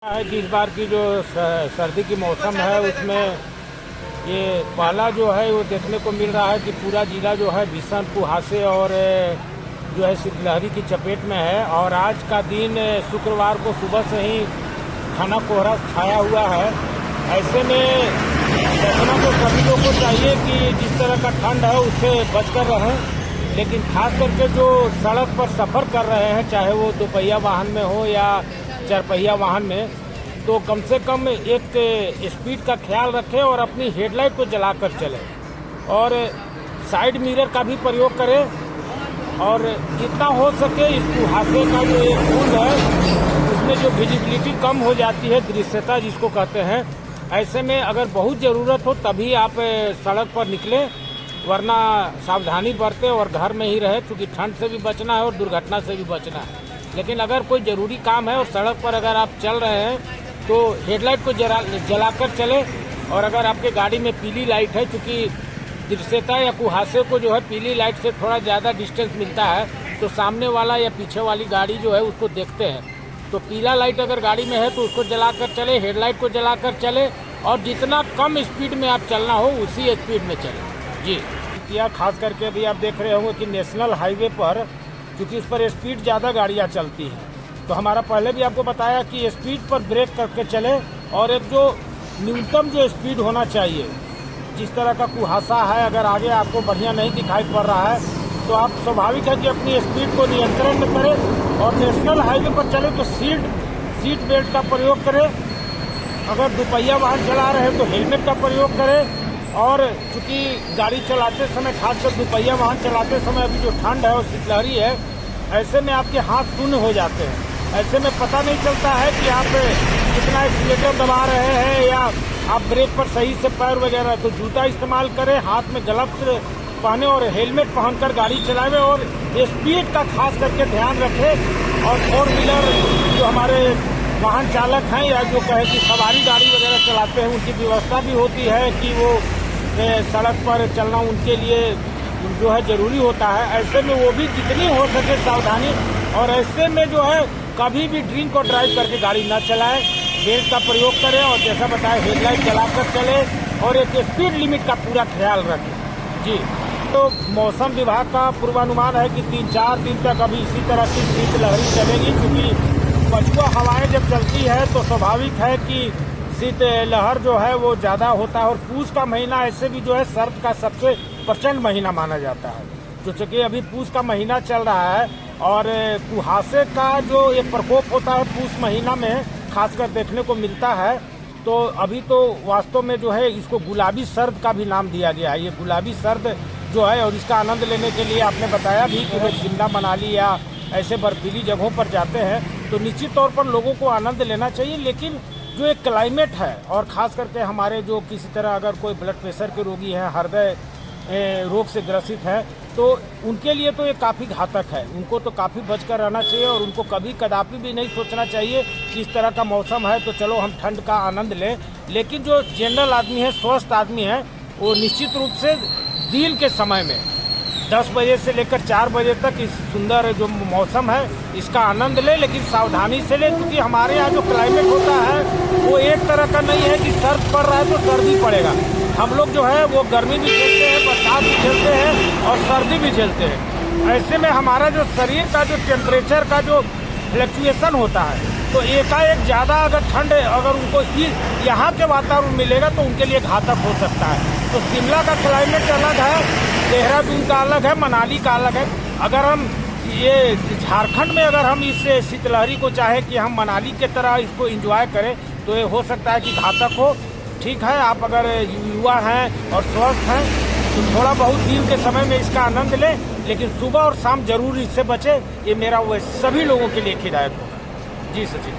है कि इस बार की जो सर्दी की मौसम है उसमें ये पहला जो है वो देखने को मिल रहा है कि पूरा जिला जो है भीषण कुहासे और जो है शीतलहरी की चपेट में है। और आज का दिन शुक्रवार को सुबह से ही घना कोहरा छाया हुआ है। ऐसे में देखना तो सभी लोगों को चाहिए कि जिस तरह का ठंड है उससे बचकर रहें, लेकिन खास करके जो सड़क पर सफ़र कर रहे हैं, चाहे वो दोपहिया वाहन में हो या चारपहिया वाहन में, तो कम से कम एक स्पीड का ख्याल रखें और अपनी हेडलाइट को जलाकर चलें और साइड मिरर का भी प्रयोग करें। और जितना हो सके इस कुहासे का जो एक बूंद है उसमें जो विजिबिलिटी कम हो जाती है, दृश्यता जिसको कहते हैं, ऐसे में अगर बहुत ज़रूरत हो तभी आप सड़क पर निकलें, वरना सावधानी बरतें और घर में ही रहें, क्योंकि ठंड से भी बचना है और दुर्घटना से भी बचना है। लेकिन अगर कोई ज़रूरी काम है और सड़क पर अगर आप चल रहे हैं तो हेडलाइट को जलाकर चलें। और अगर आपके गाड़ी में पीली लाइट है, क्योंकि दृश्यता या कुहासे को जो है पीली लाइट से थोड़ा ज़्यादा डिस्टेंस मिलता है, तो सामने वाला या पीछे वाली गाड़ी जो है उसको देखते हैं। तो पीला लाइट अगर गाड़ी में है तो उसको जलाकर चले, हेडलाइट को जलाकर चले और जितना कम स्पीड में आप चलना हो उसी स्पीड में चलें। जी, या खास करके अभी आप देख रहे होंगे कि नेशनल हाईवे पर, क्योंकि उस पर स्पीड ज़्यादा गाड़ियाँ चलती हैं, तो हमारा पहले भी आपको बताया कि स्पीड पर ब्रेक करके चले और एक जो न्यूनतम जो स्पीड होना चाहिए, जिस तरह का कुहासा है, अगर आगे आपको बढ़िया नहीं दिखाई पड़ रहा है तो आप स्वाभाविक है कि अपनी स्पीड को नियंत्रण में करें और नेशनल हाईवे पर चले तो सीट बेल्ट का प्रयोग करें। अगर दोपहिया वाहन चला रहे हैं तो हेलमेट का प्रयोग करें। और चूँकि गाड़ी चलाते समय, खासकर दोपहिया वाहन चलाते समय अभी जो ठंड है और शीतलहरी है, ऐसे में आपके हाथ शून्य हो जाते हैं। ऐसे में पता नहीं चलता है कि आप कितना एक्सीलेटर दबा रहे हैं या आप ब्रेक पर सही से पैर वगैरह, तो जूता इस्तेमाल करें, हाथ में ग्लव्स पहने और हेलमेट पहनकर गाड़ी चलाएं और स्पीड का खास करके ध्यान रखें। और 4 व्हीलर जो हमारे वाहन चालक हैं या जो कहे कि सवारी गाड़ी वगैरह चलाते हैं, उनकी व्यवस्था भी होती है कि वो सड़क पर चलना उनके लिए जो है ज़रूरी होता है। ऐसे में वो भी जितनी हो सके सावधानी, और ऐसे में जो है कभी भी ड्रिंक और ड्राइव करके गाड़ी न चलाएं, बेल्ट का प्रयोग करें और जैसा बताया हेडलाइट जलाकर चलें और एक स्पीड लिमिट का पूरा ख्याल रखें। जी, तो मौसम विभाग का पूर्वानुमान है कि 3-4 दिन तक अभी इसी तरह की शीतलहरी चलेगी, क्योंकि पछुआ हवाएं जब चलती है तो स्वाभाविक है कि शीतलहर जो है वो ज़्यादा होता है। और पूस का महीना ऐसे भी जो है सर्द का सबसे प्रचंड महीना माना जाता है, जो चूँकि अभी पूस का महीना चल रहा है और कुहासे का जो ये प्रकोप होता है पूस महीना में खासकर देखने को मिलता है। तो अभी तो वास्तव में जो है इसको गुलाबी सर्द का भी नाम दिया गया है। ये गुलाबी सर्द जो है, और इसका आनंद लेने के लिए आपने बताया भी कि लोग शिमला मनाली या ऐसे बर्फीली जगहों पर जाते हैं, तो निश्चित तौर पर लोगों को आनंद लेना चाहिए। लेकिन जो एक क्लाइमेट है, और ख़ास करके हमारे जो किसी तरह अगर कोई ब्लड प्रेशर के रोगी हैं, हृदय रोग से ग्रसित हैं, तो उनके लिए तो ये काफ़ी घातक है। उनको तो काफ़ी बचकर रहना चाहिए और उनको कभी कदापि भी नहीं सोचना चाहिए कि इस तरह का मौसम है तो चलो हम ठंड का आनंद लें। लेकिन जो जनरल आदमी है, स्वस्थ आदमी है, वो निश्चित रूप से दिन के समय में 10 बजे से लेकर 4 बजे तक इस सुंदर जो मौसम है इसका आनंद ले, लेकिन सावधानी से ले, क्योंकि हमारे यहाँ जो क्लाइमेट होता है वो एक तरह का नहीं है कि सर्द पड़ रहा है तो सर्दी पड़ेगा। हम लोग जो है वो गर्मी भी झेलते हैं, बरसात भी झेलते हैं और सर्दी भी झेलते हैं। ऐसे में हमारा जो शरीर का जो टेम्परेचर का जो फ्लक्चुएशन होता है, तो एकाएक ज़्यादा अगर ठंड अगर उनको यहाँ के वातावरण मिलेगा तो उनके लिए घातक हो सकता है। तो शिमला का क्लाइमेट अलग है, देहरादून का अलग है, मनाली का अलग है। अगर हम ये झारखंड में अगर हम इस शीतलहरी को चाहे कि हम मनाली के तरह इसको एंजॉय करें तो ये हो सकता है कि घातक हो। ठीक है, आप अगर युवा हैं और स्वस्थ हैं तो थोड़ा बहुत दिन के समय में इसका आनंद लें, लेकिन सुबह और शाम जरूर इससे बचें। ये मेरा वो सभी लोगों के लिए हिदायत होगा। जी सचिन।